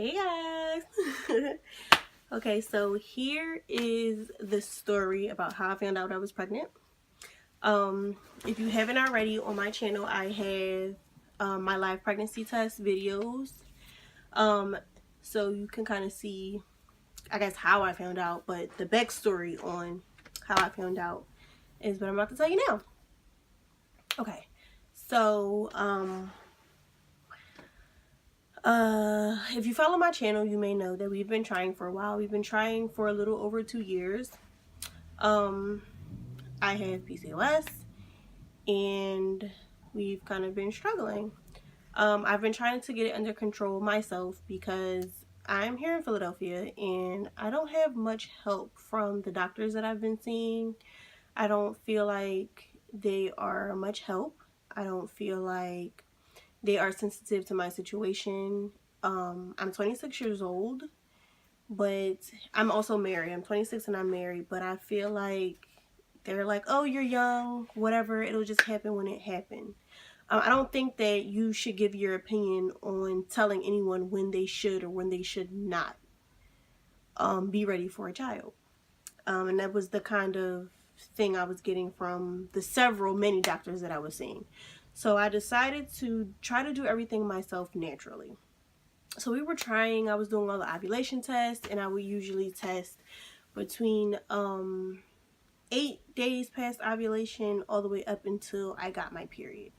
Hey guys. Okay, so here is the story about how I found out I was pregnant. If you haven't already, on my channel I have my live pregnancy test videos. Um, so you can kind of see, I guess, how I found out, but the backstory on how I found out is what I'm about to tell you now. Okay, so if you follow my channel, you may know that we've been trying for a while. We've been trying for a little over 2 years. I have PCOS and we've kind of been struggling. I've been trying to get it under control myself because I'm here in Philadelphia and I don't have much help from the doctors that I've been seeing. I don't feel like they are much help. I don't feel like they are sensitive to my situation. I'm 26 years old, but I'm also married. I'm 26 and I'm married, but I feel like they're like, oh, you're young, whatever, it'll just happen when it happens. I don't think that you should give your opinion on telling anyone when they should or when they should not be ready for a child. And that was the kind of thing I was getting from the many doctors that I was seeing. So I decided to try to do everything myself naturally. So we were trying, I was doing all the ovulation tests, and I would usually test between 8 days past ovulation all the way up until I got my period.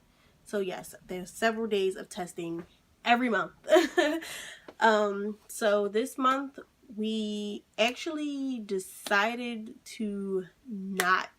So yes, there's several days of testing every month. So this month we actually decided to not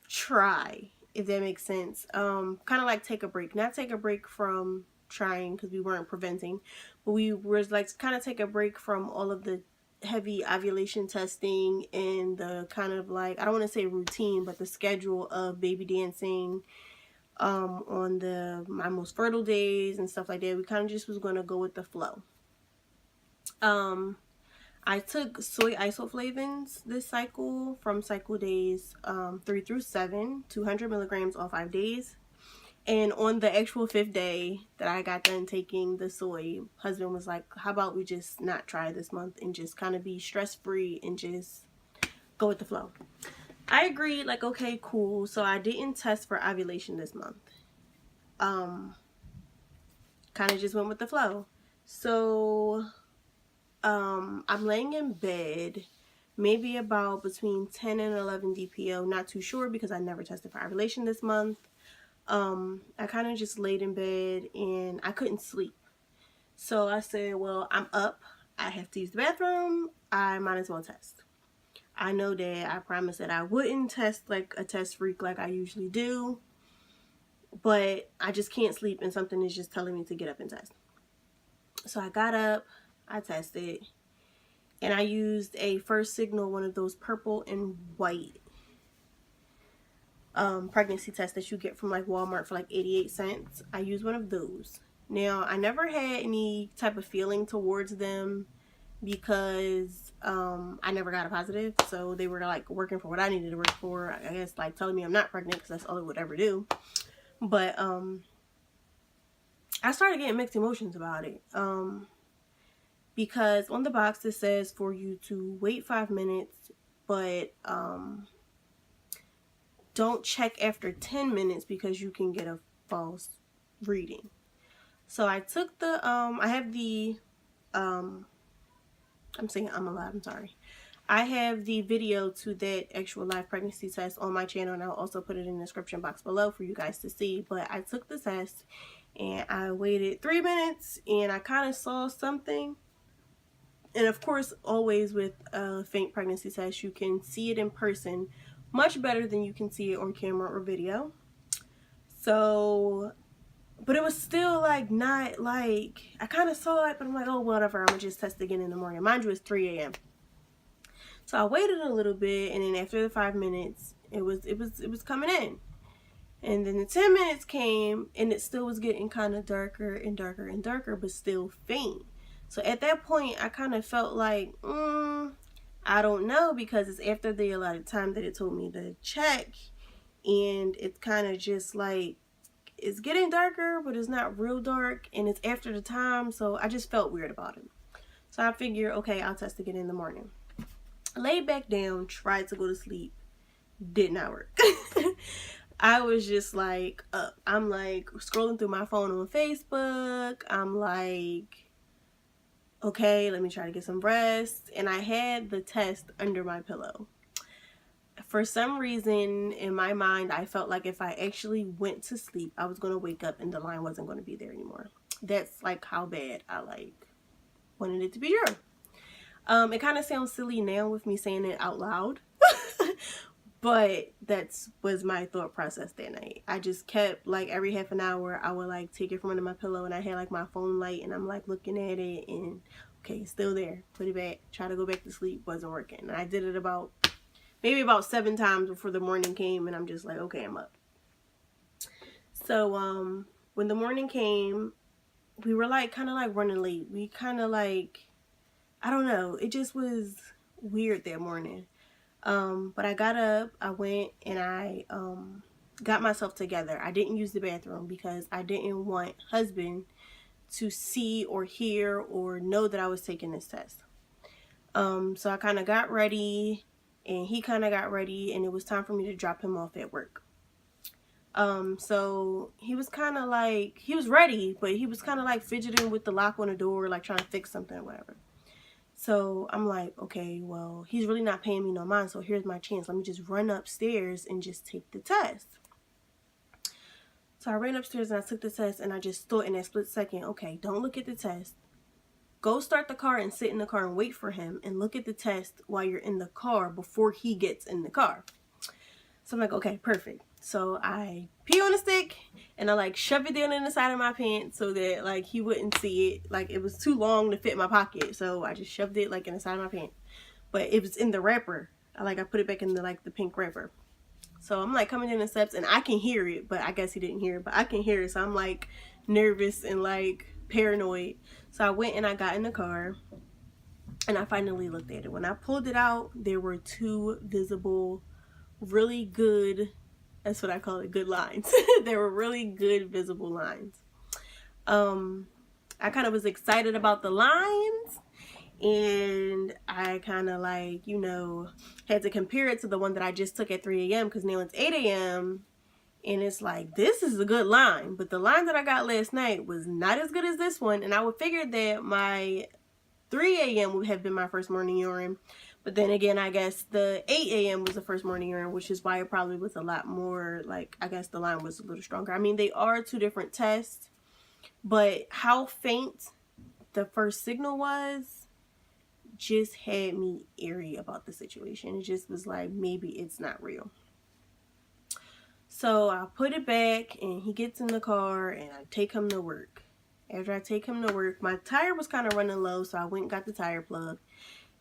try, if that makes sense. Kind of like take a break, not take a break from trying because we weren't preventing, but we were like kind of take a break from all of the heavy ovulation testing and the kind of like, I don't want to say routine, but the schedule of baby dancing on my most fertile days and stuff like that. We kind of just was going to go with the flow. I took soy isoflavones this cycle from cycle days 3 through 7, 200 milligrams all 5 days. And on the actual 5th day that I got done taking the soy, husband was like, how about we just not try this month and just kind of be stress-free and just go with the flow. I agreed, like, okay, cool. So I didn't test for ovulation this month. Kind of just went with the flow. So I'm laying in bed, maybe about between 10 and 11 DPO. Not too sure because I never tested for ovulation this month. I kind of just laid in bed and I couldn't sleep. So I said, well, I'm up. I have to use the bathroom. I might as well test. I know that I promised that I wouldn't test like a test freak like I usually do, but I just can't sleep and something is just telling me to get up and test. So I got up, I tested, and I used a First Signal, one of those purple and white pregnancy tests that you get from like Walmart for like 88 cents. I used one of those. Now, I never had any type of feeling towards them because I never got a positive, so they were like working for what I needed to work for. I guess like telling me I'm not pregnant because that's all it would ever do. But I started getting mixed emotions about it. Because on the box it says for you to wait 5 minutes, but don't check after 10 minutes because you can get a false reading. So I took the I have the I'm saying I'm alive, I'm sorry. I have the video to that actual live pregnancy test on my channel, and I'll also put it in the description box below for you guys to see. But I took the test and I waited 3 minutes and I kind of saw something. And of course, always with a faint pregnancy test, you can see it in person much better than you can see it on camera or video. So, but it was still like not like, I kind of saw it, but I'm like, oh, whatever, I'm gonna just test again in the morning. Mind you, it's 3 a.m. So I waited a little bit, and then after the 5 minutes, it was coming in. And then the 10 minutes came, and it still was getting kind of darker and darker and darker, but still faint. So at that point, I kind of felt like, I don't know, because it's after the allotted time that it told me to check, and it's kind of just like, it's getting darker, but it's not real dark, and it's after the time, so I just felt weird about it. So I figured, okay, I'll test again in the morning. Laid back down, tried to go to sleep, did not work. I was just like up. I'm like scrolling through my phone on Facebook. I'm like, okay, let me try to get some rest. And I had the test under my pillow. For some reason in my mind, I felt like if I actually went to sleep, I was going to wake up and the line wasn't going to be there anymore. That's like how bad I like wanted it to be true. It kind of sounds silly now with me saying it out loud, but that's was my thought process that night. I just kept, like, every half an hour I would like take it from under my pillow, and I had like my phone light, and I'm like looking at it, and okay, it's still there, put it back, try to go back to sleep, wasn't working. And I did it maybe about 7 times before the morning came, and I'm just like, okay, I'm up. So when the morning came, we were like kind of like running late. We kind of like, I don't know, it just was weird that morning. But I got up, I went, and I got myself together. I didn't use the bathroom because I didn't want husband to see or hear or know that I was taking this test. So I kind of got ready, and he kind of got ready, and it was time for me to drop him off at work. So he was kind of like, he was ready, but he was kind of like fidgeting with the lock on the door, like trying to fix something or whatever. So I'm like, okay, well, he's really not paying me no mind, so here's my chance. Let me just run upstairs and just take the test. So I ran upstairs and I took the test, and I just thought in that split second, okay, don't look at the test. Go start the car and sit in the car and wait for him, and look at the test while you're in the car before he gets in the car. So I'm like, okay, perfect. So I pee on a stick, and I like shove it down in the side of my pants so that like he wouldn't see it. Like it was too long to fit in my pocket, so I just shoved it like in the side of my pants. But it was in the wrapper. I put it back in the pink wrapper. So I'm like coming in the steps, and I can hear it, but I guess he didn't hear it, but I can hear it. So I'm like nervous and like paranoid. So I went and I got in the car, and I finally looked at it. When I pulled it out, there were 2 visible, really good, that's what I call it, good lines. There were really good visible lines. I kind of was excited about the lines, and I kind of like, you know, had to compare it to the one that I just took at 3 a.m. because now it's 8 a.m. and it's like, this is a good line, but the line that I got last night was not as good as this one. And I would figure that my 3 a.m. would have been my first morning urine. But then again, I guess the 8 a.m. was the first morning urine, which is why it probably was a lot more, like, I guess the line was a little stronger. I mean, they are 2 different tests, but how faint the first signal was just had me eerie about the situation. It just was like, maybe it's not real. So I put it back, and he gets in the car, and I take him to work. After I take him to work, my tire was kind of running low, so I went and got the tire plug.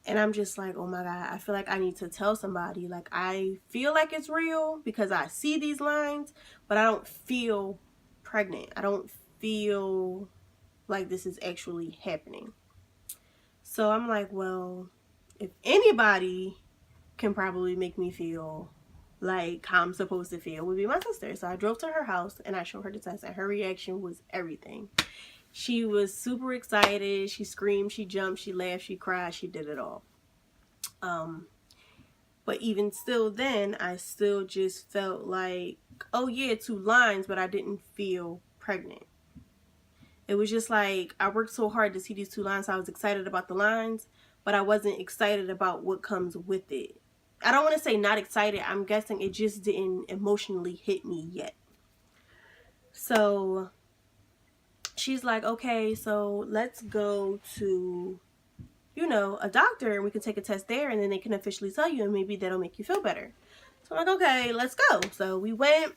And I'm just like, oh my God, I feel like I need to tell somebody. Like, I feel like it's real because I see these lines, but I don't feel pregnant. I don't feel like this is actually happening. So I'm like, well, if anybody can probably make me feel like how I'm supposed to feel, would be my sister. So I drove to her house, and I showed her the test, and her reaction was everything. She was super excited. She screamed, she jumped, she laughed, she cried, she did it all. But even still then, I still just felt like, oh yeah, 2 lines, but I didn't feel pregnant. It was just like, I worked so hard to see these 2 lines, so I was excited about the lines, but I wasn't excited about what comes with it. I don't want to say not excited. I'm guessing it just didn't emotionally hit me yet. So she's like, okay, so let's go to, you know, a doctor, and we can take a test there, and then they can officially tell you, and maybe that'll make you feel better. So I'm like, okay, let's go. So we went,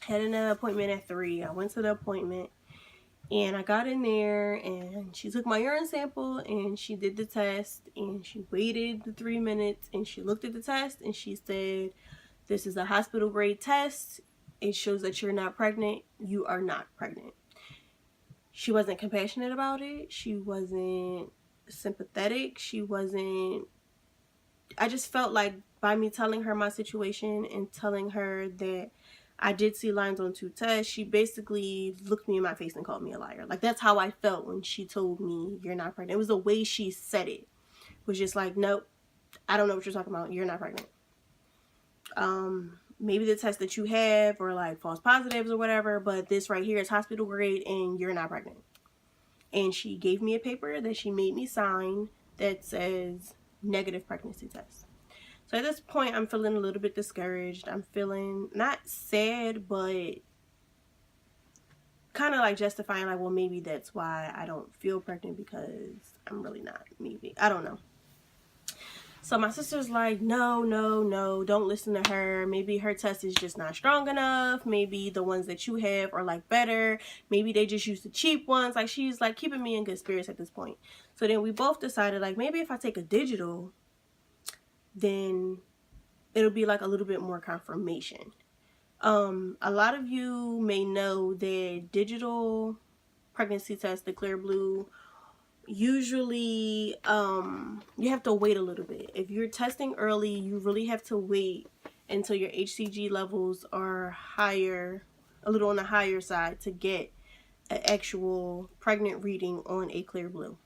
had an appointment at 3. I went to the appointment, and I got in there, and she took my urine sample, and she did the test, and she waited the 3 minutes, and she looked at the test, and she said, this is a hospital grade test. It shows that you're not pregnant. You are not pregnant. She wasn't compassionate about it. She wasn't sympathetic. She wasn't, I just felt like by me telling her my situation and telling her that I did see lines on 2 tests. She basically looked me in my face and called me a liar. Like, that's how I felt when she told me you're not pregnant. It was the way she said it. It was just like, nope, I don't know what you're talking about. You're not pregnant. Maybe the test that you have or like false positives or whatever, but this right here is hospital grade and you're not pregnant. And she gave me a paper that she made me sign that says negative pregnancy test. So at this point, I'm feeling a little bit discouraged. I'm feeling not sad, but kind of like justifying like, well, maybe that's why I don't feel pregnant, because I'm really not. Maybe. I don't know. So my sister's like, no, don't listen to her. Maybe her test is just not strong enough. Maybe the ones that you have are like better. Maybe they just use the cheap ones. Like, she's like keeping me in good spirits at this point. So then we both decided like, maybe if I take a digital, then it'll be like a little bit more confirmation. A lot of you may know that digital pregnancy test, the Clear Blue, usually you have to wait a little bit. If you're testing early, you really have to wait until your HCG levels are higher, a little on the higher side, to get an actual pregnant reading on a Clear Blue.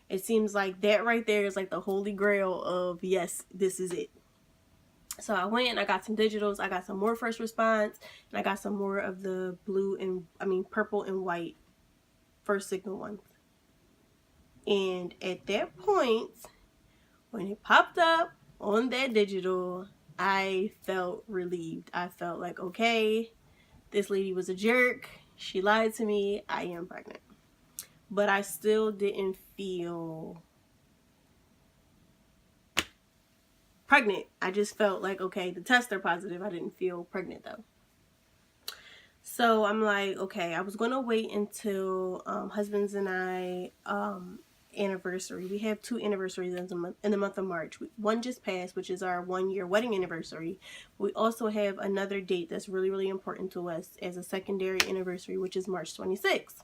It seems like that right there is like the holy grail of, yes, this is it. So I went and I got some digitals. I got some more first response, and I got some more of the purple and white first signal ones. And at that point, when it popped up on that digital, I felt relieved. I felt like, okay, this lady was a jerk. She lied to me. I am pregnant. But I still didn't feel pregnant. I just felt like, okay, the tests are positive. I didn't feel pregnant though. So I'm like, okay, I was going to wait until husband's and I anniversary. We have 2 anniversaries in the month of March. One just passed, which is our 1-year wedding anniversary. We also have another date that's really, really important to us as a secondary anniversary, which is March 26th.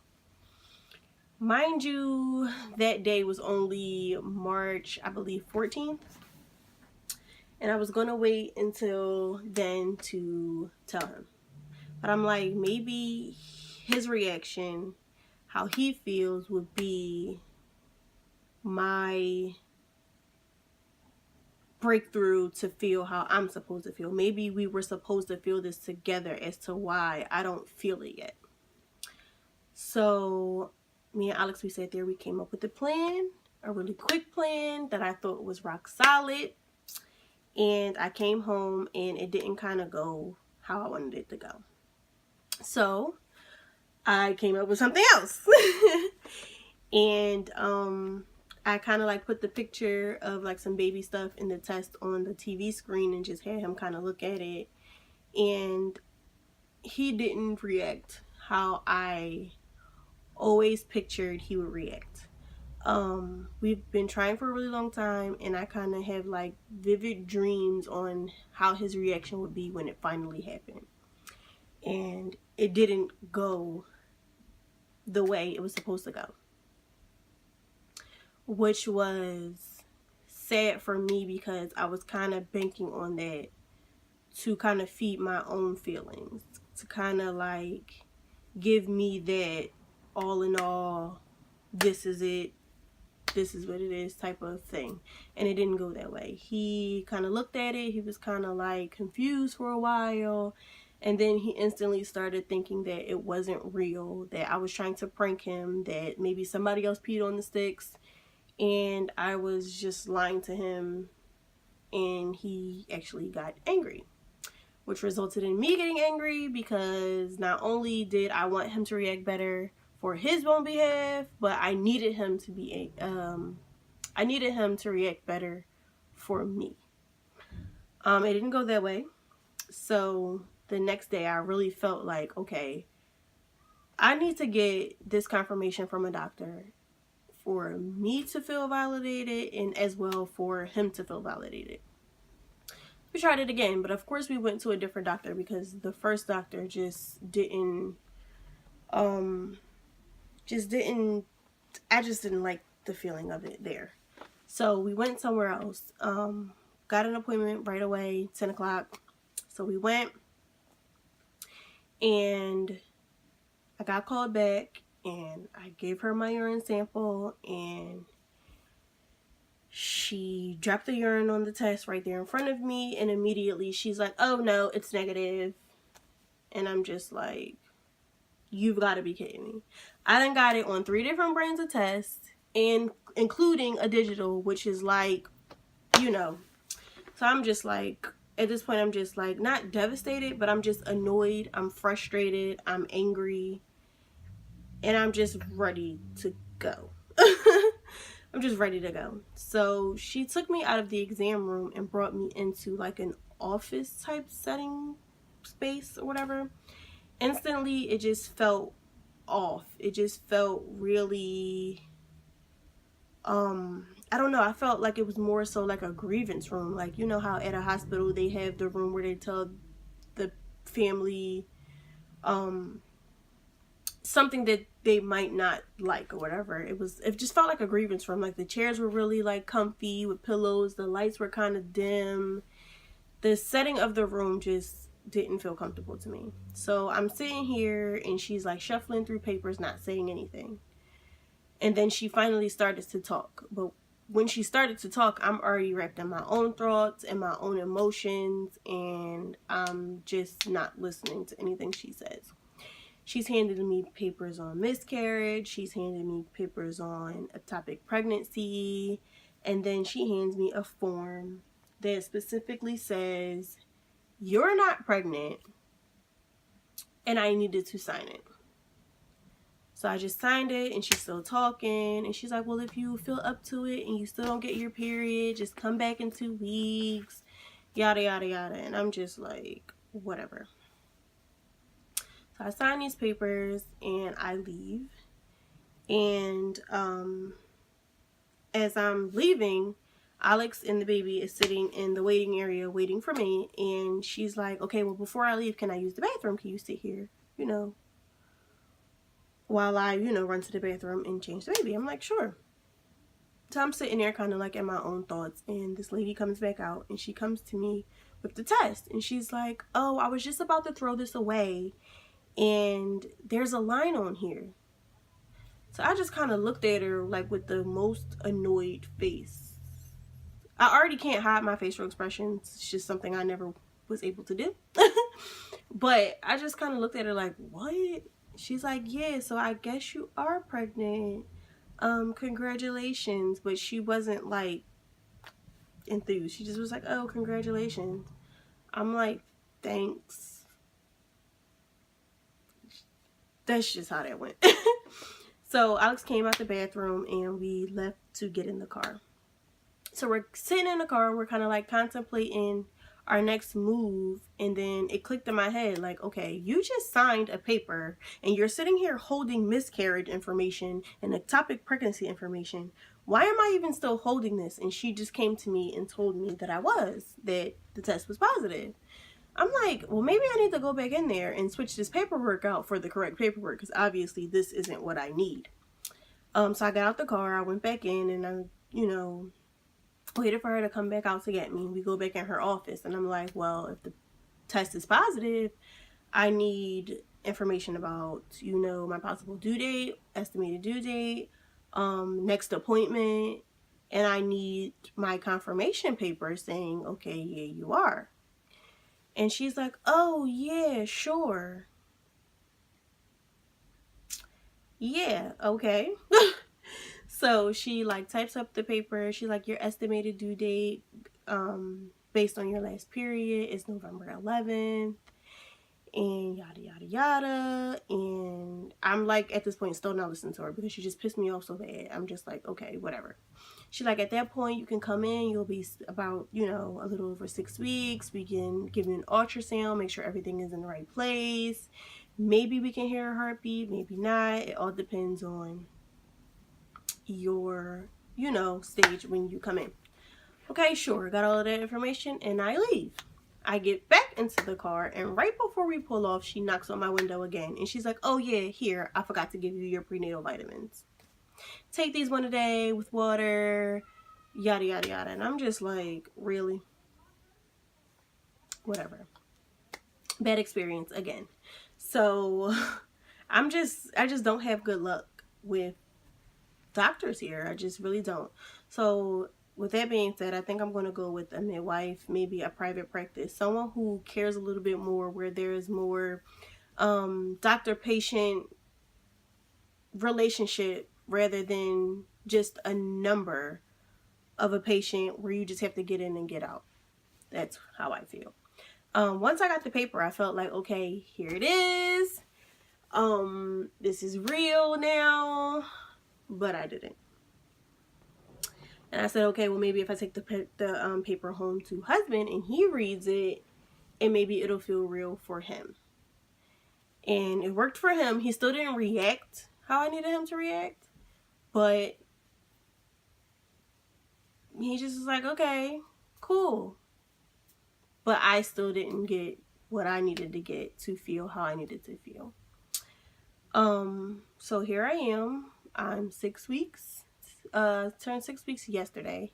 Mind you, that day was only March, I believe, 14th. And I was going to wait until then to tell him. But I'm like, maybe his reaction, how he feels, would be my breakthrough to feel how I'm supposed to feel. Maybe we were supposed to feel this together as to why I don't feel it yet. So me and Alex, we sat there, we came up with a plan, a really quick plan that I thought was rock solid. And I came home and it didn't kind of go how I wanted it to go. So I came up with something else. And I kind of like put the picture of like some baby stuff in the test on the TV screen and just had him kind of look at it. And he didn't react how I always pictured he would react. We've been trying for a really long time, and I kind of have like vivid dreams on how his reaction would be when it finally happened. And it didn't go the way it was supposed to go, which was sad for me because I was kind of banking on that to kind of feed my own feelings, to kind of like give me that all in all, this is it, this is what it is type of thing. And it didn't go that way. He kind of looked at it, he was kind of like confused for a while, and then he instantly started thinking that it wasn't real, that I was trying to prank him, that maybe somebody else peed on the sticks, and I was just lying to him. And he actually got angry, which resulted in me getting angry because not only did I want him to react better for his own behalf, but I needed him to be react better for me. It didn't go that way. So the next day I really felt like, okay, I need to get this confirmation from a doctor for me to feel validated and as well for him to feel validated. We tried it again, but of course we went to a different doctor because the first doctor I just didn't like the feeling of it there. So we went somewhere else. Got an appointment right away, 10 o'clock. So we went, And I got called back and I gave her my urine sample, and she dropped the urine on the test right there in front of me, and immediately she's like, oh no, it's negative. And I'm just like, you've got to be kidding me. I done got it on 3 different brands of tests, and including a digital, which is like, you know. So I'm just like, at this point, I'm just like, not devastated, but I'm just annoyed. I'm frustrated. I'm angry. And I'm just ready to go. I'm just ready to go. So she took me out of the exam room and brought me into like an office type setting space or whatever. Instantly, it just felt off. It just felt really, I don't know. I felt like it was more so like a grievance room. Like, you know how at a hospital they have the room where they tell the family, something that they might not like or whatever. It just felt like a grievance room. Like the chairs were really like comfy with pillows. The lights were kind of dim. The setting of the room just didn't feel comfortable to me. So I'm sitting here and she's like shuffling through papers, not saying anything. And then she finally started to talk. But when she started to talk, I'm already wrapped in my own thoughts and my own emotions, and I'm just not listening to anything she says. She's handed me papers on miscarriage. She's handed me papers on ectopic pregnancy. And then she hands me a form that specifically says, you're not pregnant. And I needed to sign it. So I just signed it, and she's still talking. And she's like, well, if you feel up to it and you still don't get your period, just come back in 2 weeks. Yada, yada, yada. And I'm just like, whatever. So I sign these papers and I leave. And as I'm leaving, Alex and the baby is sitting in the waiting area waiting for me. And she's like, okay, well, before I leave, can I use the bathroom? Can you sit here, while I, run to the bathroom and change the baby? I'm like, sure. So I'm sitting there kind of like in my own thoughts. And this lady comes back out and she comes to me with the test. And she's like, oh, I was just about to throw this away, and there's a line on here. So I just kind of looked at her like with the most annoyed face. I already can't hide my facial expressions. It's just something I never was able to do. But I just kind of looked at her like, what? She's like, yeah, so I guess you are pregnant. Congratulations. But she wasn't like enthused. She just was like, oh, congratulations. I'm like, thanks. That's just how that went. So Alex came out the bathroom and we left to get in the car. So we're sitting in the car and we're kind of like contemplating our next move. And then it clicked in my head like, okay, you just signed a paper and you're sitting here holding miscarriage information and ectopic pregnancy information. Why am I even still holding this? And she just came to me and told me that that the test was positive. I'm like, well, maybe I need to go back in there and switch this paperwork out for the correct paperwork, because obviously this isn't what I need. So I got out the car, I went back in, and I, waited for her to come back out to get me. We go back in her office, and I'm like, well, if the test is positive, I need information about, my possible due date, estimated due date, next appointment, and I need my confirmation paper saying, okay, yeah, you are. And she's like, oh, yeah, sure. Yeah, okay. So she like types up the paper. She's like, your estimated due date based on your last period is November 11th. And yada, yada, yada. And I'm like, at this point, still not listening to her because she just pissed me off so bad. I'm just like, okay, whatever. She's like, at that point, you can come in. You'll be about, a little over 6 weeks. We can give you an ultrasound, make sure everything is in the right place. Maybe we can hear a heartbeat, maybe not. It all depends on your, stage when you come in. Okay, sure. Got all of that information and I leave. I get back into the car, and right before we pull off, she knocks on my window again. And she's like, oh yeah, here, I forgot to give you your prenatal vitamins. Take these one a day with water, yada, yada, yada. And I'm just like, really? Whatever. Bad experience again. So I just don't have good luck with doctors here. I just really don't. So with that being said, I think I'm going to go with a midwife, maybe a private practice, someone who cares a little bit more, where there is more doctor patient relationship rather than just a number of a patient where you just have to get in and get out. That's how I feel. Once I got the paper, I felt like, okay, here it is. This is real now, but I didn't. And I said, okay, well, maybe if I take the paper home to husband and he reads it, and maybe it'll feel real for him. And it worked for him. He still didn't react how I needed him to react, but he just was like, okay, cool. But I still didn't get what I needed to get to feel how I needed to feel. So here I am. I'm 6 weeks. Turned 6 weeks yesterday.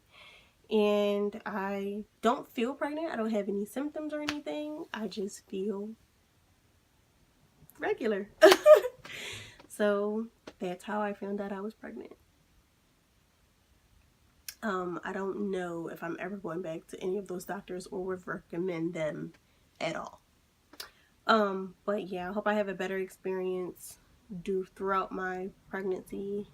And I don't feel pregnant. I don't have any symptoms or anything. I just feel regular. So that's how I found out I was pregnant. I don't know if I'm ever going back to any of those doctors or would recommend them at all. But yeah, I hope I have a better experience throughout my pregnancy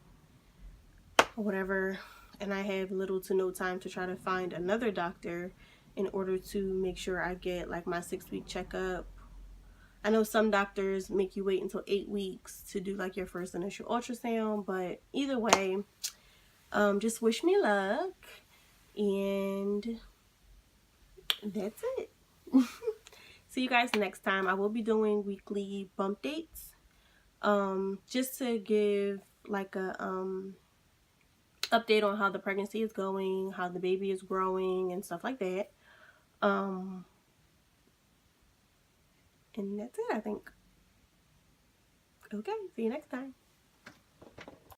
or whatever. And I have little to no time to try to find another doctor in order to make sure I get like my 6-week checkup. I know some doctors make you wait until 8 weeks to do like your first initial ultrasound, but either way, just wish me luck, and that's it. See you guys next time. I will be doing weekly bump dates, just to give like a update on how the pregnancy is going, how the baby is growing, and stuff like that. And that's it, I think. Okay, see you next time.